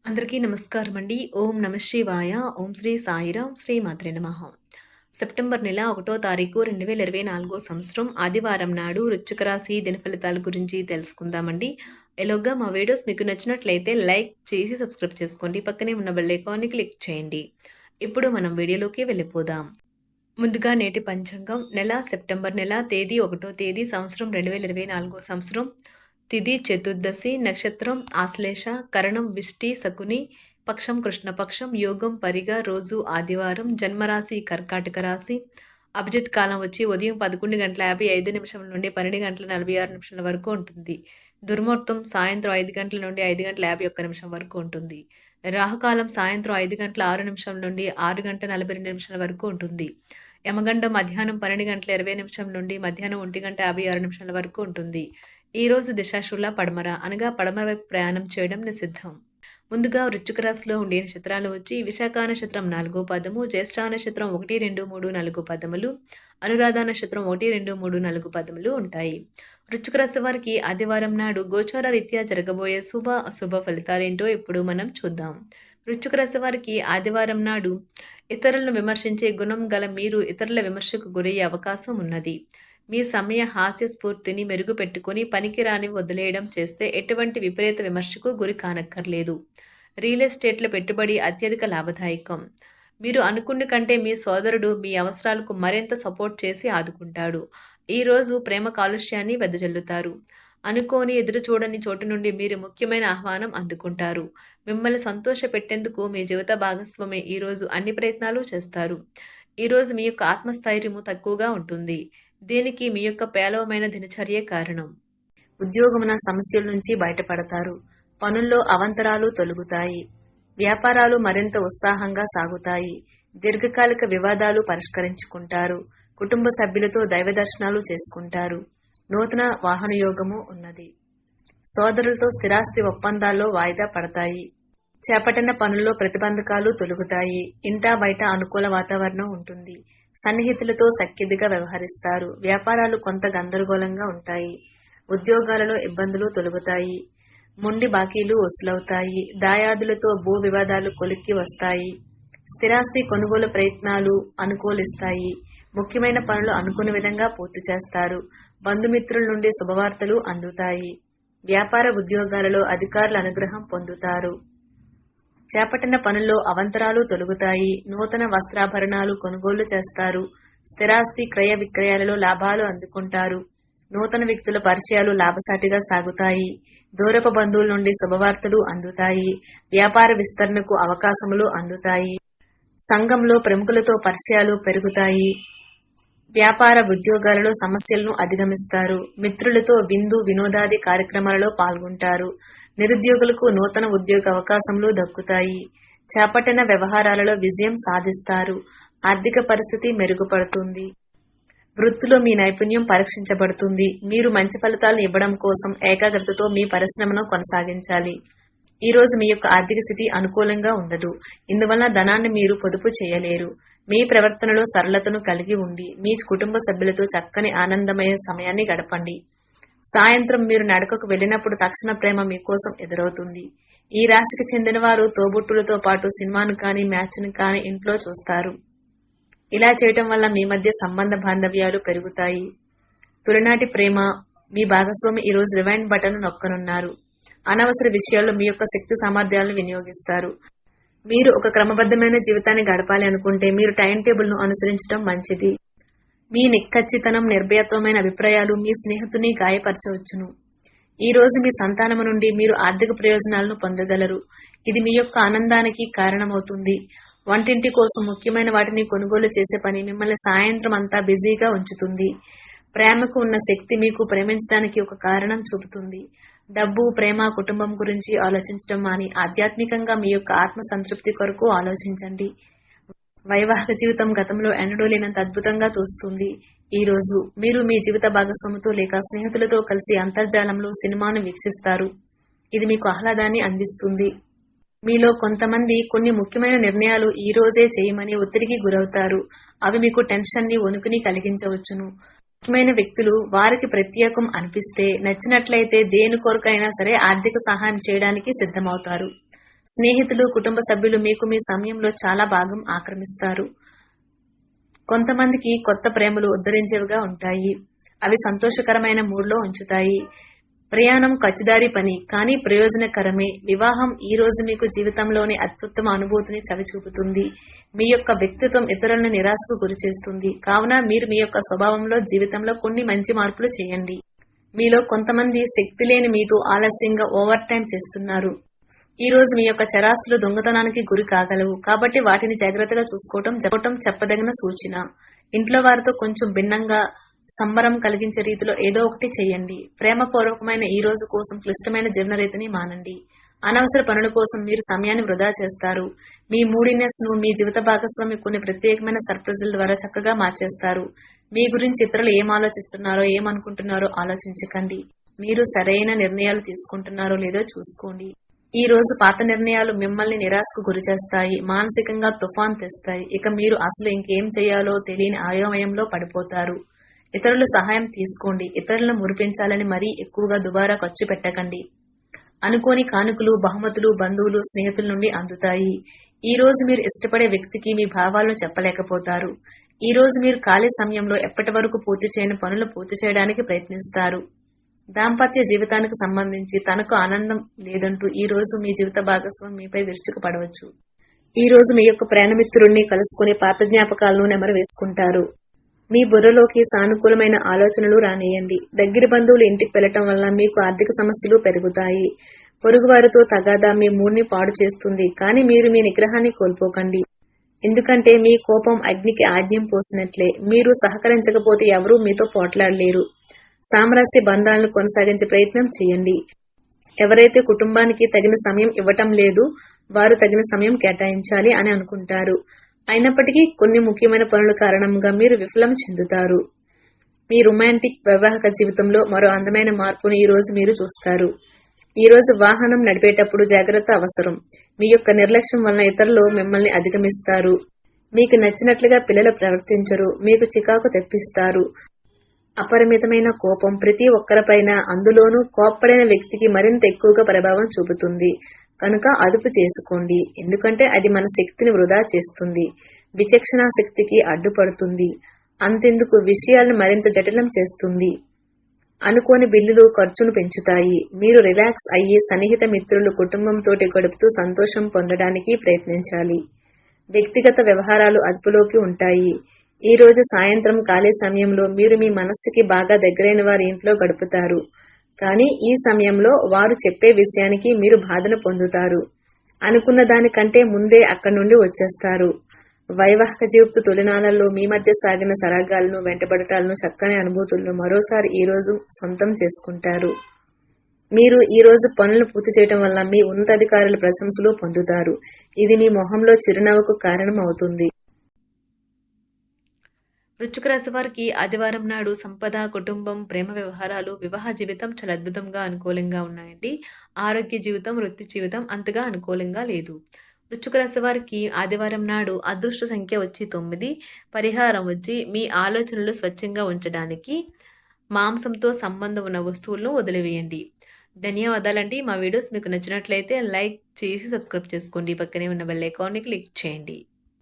అందరికీ నమస్కారం అండి. ఓం నమ శివాయ. ఓం శ్రీ సాయిరాం. శ్రీ మాత్రే నమః. సెప్టెంబర్ నెల 1వ తారీఖు 2024 సంవత్సరం ఆదివారం నాడు వృశ్చిక రాశి దిన ఫలితాల గురించి తెలుసుకుందామండి. ఎలాగా మా వీడియోస్ మీకు నచ్చినట్లయితే లైక్ చేసి సబ్స్క్రైబ్ చేసుకోండి. పక్కనే ఉన్న బెల్ ఐకాన్ని క్లిక్ చేయండి. ఇప్పుడు మనం వీడియోలోకి వెళ్ళిపోదాం. ముందుగా నేటి పంచాంగం నెల సెప్టెంబర్ నెల తేదీ 1వ తేదీ సంవత్సరం 2024 సంవత్సరం తిథి చతుర్దశి నక్షత్రం ఆశ్లేష కరణం విష్టి శకుని పక్షం కృష్ణపక్షం యోగం పరిగా రోజు ఆదివారం జన్మరాశి కర్కాటక రాశి అభిజిత్ కాలం వచ్చి ఉదయం 11:55 నుండి 12:46 వరకు ఉంటుంది. దుర్ముహూర్తం సాయంత్రం 5 గంటల నుండి 5:51 వరకు ఉంటుంది. రాహుకాలం సాయంత్రం 5:06 నుండి 6:42 వరకు ఉంటుంది. యమగండం మధ్యాహ్నం 12:20 నుండి మధ్యాహ్నం 1:56 వరకు ఉంటుంది. ఈ రోజు దిశాశూల పడమర అనగా పడమర వైపు ప్రయాణం చేయడం నిషిద్ధం. ముందుగా వృశ్చిక రాశిలో ఉండే నక్షత్రాలు వచ్చి విశాఖ నక్షత్రం 4వ పదము, జ్యేష్ఠ నక్షత్రం 1, 2, 3, 4 పదములు, అనురాధ నక్షత్రం 1, 2, 3, 4 పదములు ఉంటాయి. వృశ్చిక రాశి వారికి ఆదివారం నాడు గోచార రీత్యా జరగబోయే శుభ అశుభ ఫలితాలేంటో ఇప్పుడు మనం చూద్దాం. వృశ్చిక రాశి వారికి ఆదివారం నాడు ఇతరులను విమర్శించే గుణం గల మీరు ఇతరుల విమర్శకు గురయ్యే అవకాశం ఉన్నది. మీ సమయ హాస్య స్ఫూర్తిని మెరుగుపెట్టుకుని పనికిరాని వదిలేయడం చేస్తే ఎటువంటి విపరీత విమర్శకు గురి కానక్కర్లేదు. రియల్ ఎస్టేట్ల పెట్టుబడి అత్యధిక లాభదాయకం. మీరు అనుకున్న కంటే మీ సోదరుడు మీ అవసరాలకు మరింత సపోర్ట్ చేసి ఆదుకుంటాడు. ఈరోజు ప్రేమ కాలుష్యాన్ని వెదజల్లుతారు. అనుకోని ఎదురు చూడని చోటు నుండి మీరు ముఖ్యమైన ఆహ్వానం అందుకుంటారు. మిమ్మల్ని సంతోష పెట్టేందుకు మీ జీవిత భాగస్వామి ఈరోజు అన్ని ప్రయత్నాలు చేస్తారు. ఈరోజు మీ యొక్క ఆత్మస్థైర్యము తక్కువగా ఉంటుంది. దీనికి మీ యొక్క పేలవమైన దినచర్య కారణం. ఉద్యోగమున సమస్యల నుంచి బయటపడతారు. పనుల్లో అవంతరాలు తొలగుతాయి. వ్యాపారాలు మరింత ఉత్సాహంగా సాగుతాయి. దీర్ఘకాలిక వివాదాలు పరిష్కరించుకుంటారు. కుటుంబ సభ్యులతో దైవ దర్శనాలు చేసుకుంటారు. నూతన వాహన యోగము ఉన్నది. సోదరులతో స్థిరాస్తి ఒప్పందాల్లో వాయిదా పడతాయి. చేపట్టిన పనుల్లో ప్రతిబంధకాలు తొలగుతాయి. ఇంటా బయట అనుకూల వాతావరణం ఉంటుంది. సన్నిహితులతో సఖ్యతగా వ్యవహరిస్తారు. వ్యాపారాలు కొంత గందరగోళంగా ఉంటాయి. ఉద్యోగాలలో ఇబ్బందులు తొలగుతాయి. మొండి బాకీలు వసూలవుతాయి. దాయాదులతో భూ వివాదాలు కొలిక్కి వస్తాయి. స్థిరాస్తి కొనుగోలు ప్రయత్నాలు అనుకూలిస్తాయి. ముఖ్యమైన పనులు అనుకున్న విధంగా పూర్తి చేస్తారు. బంధుమిత్రుల నుండి శుభవార్తలు అందుతాయి. వ్యాపార ఉద్యోగాలలో అధికారుల అనుగ్రహం పొందుతారు. చేపట్టిన పనుల్లో అవంతరాలు తొలగుతాయి. నూతన వస్త్రాభరణాలు కొనుగోలు చేస్తారు. స్థిరాస్తి క్రయ విక్రయాలలో లాభాలు అందుకుంటారు. నూతన వ్యక్తుల పరిచయాలు లాభసాటిగా సాగుతాయి. దూరపు బంధువుల నుండి శుభవార్తలు అందుతాయి. వ్యాపార విస్తరణకు అవకాశములు అందుతాయి. సంఘంలో ప్రముఖులతో పరిచయాలు పెరుగుతాయి. వ్యాపార ఉద్యోగాలలో సమస్యలను అధిగమిస్తారు. మిత్రులతో విందు వినోదాది కార్యక్రమాలలో పాల్గొంటారు. నిరుద్యోగులకు నూతన ఉద్యోగ అవకాశములు దక్కుతాయి. చేపట్టిన వ్యవహారాలలో విజయం సాధిస్తారు. ఆర్థిక పరిస్థితి మెరుగుపడుతుంది. వృత్తిలో మీ నైపుణ్యం పరీక్షించబడుతుంది. మీరు మంచి ఫలితాలను ఇవ్వడం కోసం ఏకాగ్రతతో మీ పరిశ్రమను కొనసాగించాలి. ఈ రోజు మీ యొక్క ఆర్థిక స్థితి అనుకూలంగా ఉండదు. ఇందువల్ల ధనాన్ని మీరు పొదుపు చేయలేరు. మీ ప్రవర్తనలో సరళతను కలిగి ఉండి మీ కుటుంబ సభ్యులతో చక్కని ఆనందమయ సమయాన్ని గడపండి. సాయంత్రం మీరు నడకకు వెళ్ళినప్పుడు తక్షణ ప్రేమ మీకోసం ఎదురవుతుంది. ఈ రాశికి చెందిన వారు తోబుట్టులతో పాటు సినిమాను కానీ మ్యాచ్ను కానీ ఇంట్లో చూస్తారు. ఇలా చేయటం వల్ల మీ మధ్య సంబంధ బాంధవ్యాలు పెరుగుతాయి. తొలినాటి ప్రేమ మీ భాగస్వామి ఈరోజు రివైండ్ బటన్ నొక్కనున్నారు. అనవసర విషయాల్లో మీ యొక్క శక్తి సామర్థ్యాలను వినియోగిస్తారు. మీరు ఒక క్రమబద్ధమైన జీవితాన్ని గడపాలి అనుకుంటే మీరు టైం టేబుల్ ను అనుసరించడం మంచిది. మీ నిక్కచ్చితనం నిర్భయత్వమైన అభిప్రాయాలు మీ స్నేహితుని గాయపరచవచ్చును. ఈ రోజు మీ సంతానము నుండి మీరు ఆర్థిక ప్రయోజనాలను పొందగలరు. ఇది మీ యొక్క ఆనందానికి కారణమవుతుంది. వంటింటి కోసం ముఖ్యమైన వాటిని కొనుగోలు చేసే పని మిమ్మల్ని సాయంత్రం అంతా బిజీగా ఉంచుతుంది. ప్రేమకు ఉన్న శక్తి మీకు ప్రేమించడానికి ఒక కారణం చూపుతుంది. డబ్బు, ప్రేమ, కుటుంబం గురించి ఆలోచించడం మాని ఆధ్యాత్మికంగా మీ యొక్క ఆత్మ సంతృప్తి కొరకు ఆలోచించండి. వైవాహిక జీవితం గతంలో ఎన్నడూ లేనంత అద్భుతంగా తోస్తుంది. ఈ రోజు మీరు మీ జీవిత భాగస్వామితో లేక స్నేహితులతో కలిసి అంతర్జాలంలో సినిమాను వీక్షిస్తారు. ఇది మీకు ఆహ్లాదాన్ని అందిస్తుంది. మీలో కొంతమంది కొన్ని ముఖ్యమైన నిర్ణయాలు ఈ రోజే చేయమని ఒత్తిడికి గురవుతారు. అవి మీకు టెన్షన్ని, వణుకుని కలిగించవచ్చును. ముఖ్యమైన వ్యక్తులు వారికి ప్రత్యేకం అనిపిస్తే నచ్చినట్లయితే దేని కొరకైనా సరే ఆర్థిక సహాయం చేయడానికి సిద్ధమవుతారు. స్నేహితులు, కుటుంబ సభ్యులు మీకు మీ సమయంలో చాలా భాగం ఆక్రమిస్తారు. కొంతమందికి కొత్త ప్రేమలు ఉద్ధరించేవిగా ఉంటాయి. అవి సంతోషకరమైన మూడ్లో ఉంచుతాయి. ప్రయాణం ఖర్చుదారీ పని, కానీ ప్రయోజనకరమే. వివాహం ఈ రోజు మీకు జీవితంలోని అత్యుత్తమ అనుభూతిని చవిచూపుతుంది. మీ యొక్క వ్యక్తిత్వం ఇతరులను నిరాశకు గురిచేస్తుంది. కావున మీరు మీ యొక్క స్వభావంలో, జీవితంలో కొన్ని మంచి మార్పులు చేయండి. మీలో కొంతమంది శక్తి లేని మీతో ఆలస్యంగా ఓవర్ టైం చేస్తున్నారు. ఈ రోజు మీ యొక్క చరాస్తులు దొంగతనానికి గురి కాగలవు. కాబట్టి వాటిని జాగ్రత్తగా చూసుకోవటం చెప్పదగిన సూచన. ఇంట్లో వారితో కొంచెం భిన్నంగా సంబరం కలిగించే రీతిలో ఏదో ఒకటి చేయండి. ప్రేమపూర్వకమైన ఈ రోజు కోసం క్లిష్టమైన జీవన రీతిని మానండి. అనవసర పనుల కోసం మీరు సమయాన్ని వృధా చేస్తారు. మీ మూడీనెస్ ను మీ జీవిత భాగస్వామి కొన్ని ప్రత్యేకమైన సర్ప్రైజుల ద్వారా చక్కగా మార్చేస్తారు. మీ గురించి ఇతరులు ఏం ఆలోచిస్తున్నారో, ఏమనుకుంటున్నారో ఆలోచించకండి. మీరు సరైన నిర్ణయాలు తీసుకుంటున్నారో లేదో చూసుకోండి. ఈ రోజు పాత నిర్ణయాలు మిమ్మల్ని నిరాశకు గురిచేస్తాయి. మానసికంగా తుఫాన్ తెస్తాయి. ఇక మీరు అసలు ఇంకేం చేయాలో తెలియని అయోమయంలో పడిపోతారు. ఇతరుల సహాయం తీసుకోండి. ఇతరులను మురిపించాలని మరీ ఎక్కువగా దుబారా ఖర్చు పెట్టకండి. అనుకోని కానుకలు, బహుమతులు బంధువులు, స్నేహితుల నుండి అందుతాయి. ఈ రోజు మీరు ఇష్టపడే వ్యక్తికి మీ భావాలను చెప్పలేకపోతారు. ఈ రోజు మీరు ఖాళీ సమయంలో ఎప్పటి వరకు పూర్తి చేయని పనులు పూర్తి చేయడానికి ప్రయత్నిస్తారు. దాంపత్య జీవితానికి సంబంధించి తనకు ఆనందం లేదంటూ ఈ రోజు మీ జీవిత భాగస్వామి మీపై విరుచుకుపడవచ్చు. ఈ రోజు మీ యొక్క ప్రాణమిత్రుడిని కలుసుకుని పాత జ్ఞాపకాలను నెమరు వేసుకుంటారు. మీ బుర్రలోకి సానుకూలమైన ఆలోచనలు రానియండి. దగ్గర బంధువులు ఇంటికి వెళ్లటం వల్ల మీకు ఆర్థిక సమస్యలు పెరుగుతాయి. పొరుగువారితో తగాదా మీ మూడ్ని పాడు చేస్తుంది. కానీ మీరు మీ నిగ్రహాన్ని కోల్పోకండి. ఎందుకంటే మీ కోపం అగ్నికి ఆజ్యం పోసినట్లే. మీరు సహకరించకపోతే ఎవరూ మీతో పోట్లాడలేరు. సామరస్య బంధాలను కొనసాగించే ప్రయత్నం చేయండి. ఎవరైతే కుటుంబానికి తగిన సమయం ఇవ్వటం లేదు, వారు తగిన సమయం కేటాయించాలి అని అనుకుంటారు. అయినప్పటికీ కొన్ని ముఖ్యమైన పనుల కారణంగా మీరు విఫలం చెందుతారు. మీ రొమాంటిక్ వైవాహిక జీవితంలో మరో అందమైన మార్పును ఈ రోజు మీరు చూస్తారు. ఈ రోజు వాహనం నడిపేటప్పుడు జాగ్రత్త అవసరం. మీ యొక్క నిర్లక్ష్యం వలన ఇతరులు మిమ్మల్ని అధిగమిస్తారు. మీకు నచ్చినట్లుగా పిల్లలు ప్రవర్తించరు. మీకు చికాకు తెప్పిస్తారు. అపరిమితమైన కోపం ప్రతి ఒక్కరిపైన, అందులోనూ కోప్పడిన వ్యక్తికి మరింత ఎక్కువగా ప్రభావం చూపుతుంది. కనుక అదుపు చేసుకోండి. ఎందుకంటే అది మన శక్తిని వృధా చేస్తుంది. విచక్షణా శక్తికి అడ్డుపడుతుంది. అంతెందుకు విషయాలను మరింత జటిలం చేస్తుంది. అనుకోని బిల్లులు ఖర్చును పెంచుతాయి. మీరు రిలాక్స్ అయ్యి సన్నిహిత మిత్రులు, కుటుంబంతోటి గడుపుతూ సంతోషం పొందడానికి ప్రయత్నించాలి. వ్యక్తిగత వ్యవహారాలు అదుపులోకి ఉంటాయి. ఈ రోజు సాయంత్రం ఖాళీ సమయంలో మీరు మీ మనస్సుకి బాగా దగ్గరైన వారి ఇంట్లో గడుపుతారు. కానీ ఈ సమయంలో వారు చెప్పే విషయానికి మీరు బాధను పొందుతారు. అనుకున్న దానికంటే ముందే అక్కడి నుండి వచ్చేస్తారు. వైవాహిక జీవిత తొలినాళ్లలో మీ మధ్య సాగిన సరాగాలను, వెంటబడటాలను, చక్కని అనుభూతులను మరోసారి ఈ రోజు సొంతం చేసుకుంటారు. మీరు ఈ రోజు పనులను పూర్తి చేయడం వల్ల మీ ఉన్నతాధికారుల ప్రశంసలు పొందుతారు. ఇది మీ మొహంలో చిరునవ్వుకు కారణం అవుతుంది. వృశ్చిక రాశి వారికి ఆదివారం నాడు సంపద, కుటుంబం, ప్రేమ వ్యవహారాలు, వివాహ జీవితం చాలా అద్భుతంగా అనుకూలంగా ఉన్నాయండి. ఆరోగ్య జీవితం, వృత్తి జీవితం అంతగా అనుకూలంగా లేదు. వృశ్చిక రాశి వారికి ఆదివారం నాడు అదృష్ట సంఖ్య వచ్చి 9. పరిహారం వచ్చి మీ ఆలోచనలు స్వచ్ఛంగా ఉంచడానికి మాంసంతో సంబంధం ఉన్న వస్తువులను వదిలివేయండి. ధన్యవాదాలండి. మా వీడియోస్ మీకు నచ్చినట్లయితే లైక్ చేసి సబ్స్క్రైబ్ చేసుకోండి. పక్కనే ఉన్న బెల్ ఐకాన్ని క్లిక్ చేయండి.